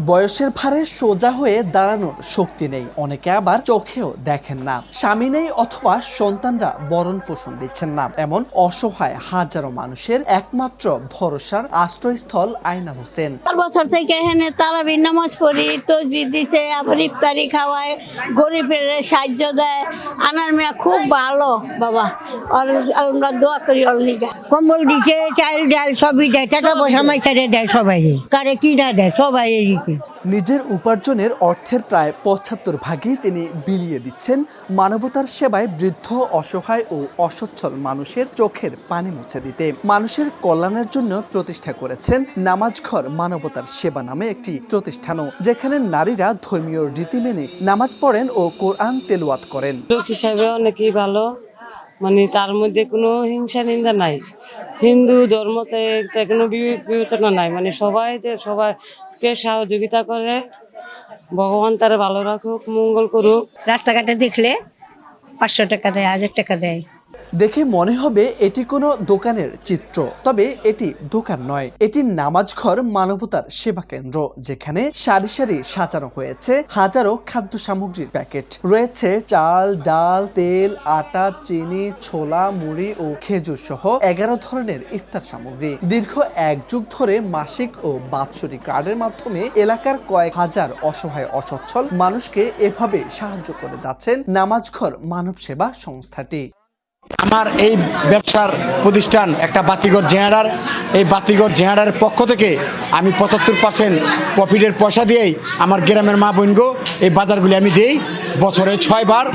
বয়সের ভারে সোজা হয়ে দাঁড়ানোর শক্তি নেই, অনেকে আবার চোখেও দেখেন না। স্বামী নেই অথবা সন্তানরা ভরণ পোষণ দিচ্ছেন না, এমন অসহায় হাজারো মানুষের একমাত্র ভরসার আশ্রয়স্থল আয়না হোসেন। 4 বছর থেকে এখানে তারাবির নামাজ পড়ি, তসবিহ দিছে, আবার ইফতারি খাওয়ায়, গরিবের সাহায্য দেয়। আনার মেয়া খুব ভালো বাবা, আর আমরা দোয়া করি ওর লিগা। কম্বল দিচ্ছে, চাল ডাল সবই দেয়, টাকা পয়সা মাইকারে দেয়, সবাই কারে কি না দেয়, সবাই দিচ্ছে। নিজের উপার্জনের অর্থের প্রায় ৭৫ ভাগই তিনি বিলিয়ে দিচ্ছেন মানবতার সেবায় বৃদ্ধ, অসহায় ও অসচ্ছল মানুষের চোখের পানি মুছে দিতে। মানুষের কল্যাণের জন্য প্রতিষ্ঠা করেছেন নামাজঘর মানবতার সেবা নামে একটি প্রতিষ্ঠানও, যেখানে নারীরা ধর্মীয় রীতি মেনে নামাজ পড়েন ও কোরআন তেলাওয়াত করেন। লোক হিসাবে অনেকই ভালো, মানে তার মধ্যে কোনো হিংসা নিন্দা নাই। হিন্দু ধর্মতে কোনো বিবেচনা নাই, মানে সবাইকে সহযোগিতা করে। ভগবান তারা ভালো রাখুক, মঙ্গল করুক। রাস্তাঘাটে দেখলে 500 টাকা দেয়, 1000 টাকা দেয়। দেখে মনে হবে এটি কোনো দোকানের চিত্র, তবে এটি দোকান নয়, এটি নামাজঘর মানবতার সেবা কেন্দ্র, যেখানে সারি সারি সাজানো হয়েছে হাজারো খাদ্য সামগ্রীর প্যাকেট। রয়েছে চাল, ডাল, তেল, আটা, চিনি, ছোলা, মুড়ি ও খেজুর সহ 11 ধরনের ইফতার সামগ্রী। দীর্ঘ 1 যুগ ধরে মাসিক ও বাৎসরিক কার্ডের মাধ্যমে এলাকার কয়েক হাজার অসহায় অসচ্ছল মানুষকে এভাবে সাহায্য করে যাচ্ছেন নামাজঘর মানব সেবা সংস্থাটি। আমার এই ব্যবসার প্রতিষ্ঠান একটা বাতিঘর জেহারার। এই বাতিঘর জেহারার পক্ষ থেকে আমি 75% প্রফিটের পয়সা দিয়েই আমার গ্রামের মা বোনগো এই বাজারগুলি আমি দিই বছরে 6 বার,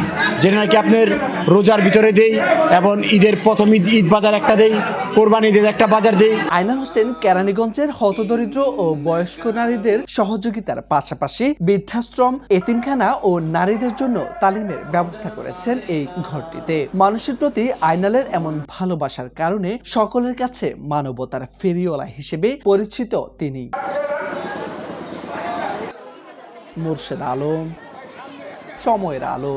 যেটা নাকি আপনার রোজার ভিতরে দেই, এবং ঈদের প্রথম ঈদ বাজার একটা দেই, কোরবানি ঈদের একটা বাজার দেই। আয়না হোসেন কেরানীগঞ্জের হতদরিদ্র ও বয়স্ক নারীদের সহযোগিতার পাশাপাশি বৃদ্ধাশ্রম, এতিমখানা ও নারীদের জন্য তালিমের ব্যবস্থা করেছেন এই ঘরটিতে। মানুষের প্রতি আয়নালের এমন ভালোবাসার কারণে সকলের কাছে মানবতার ফেরিওয়ালা হিসেবে পরিচিত তিনি। মুর্শেদ আলম, সময়ের আলো।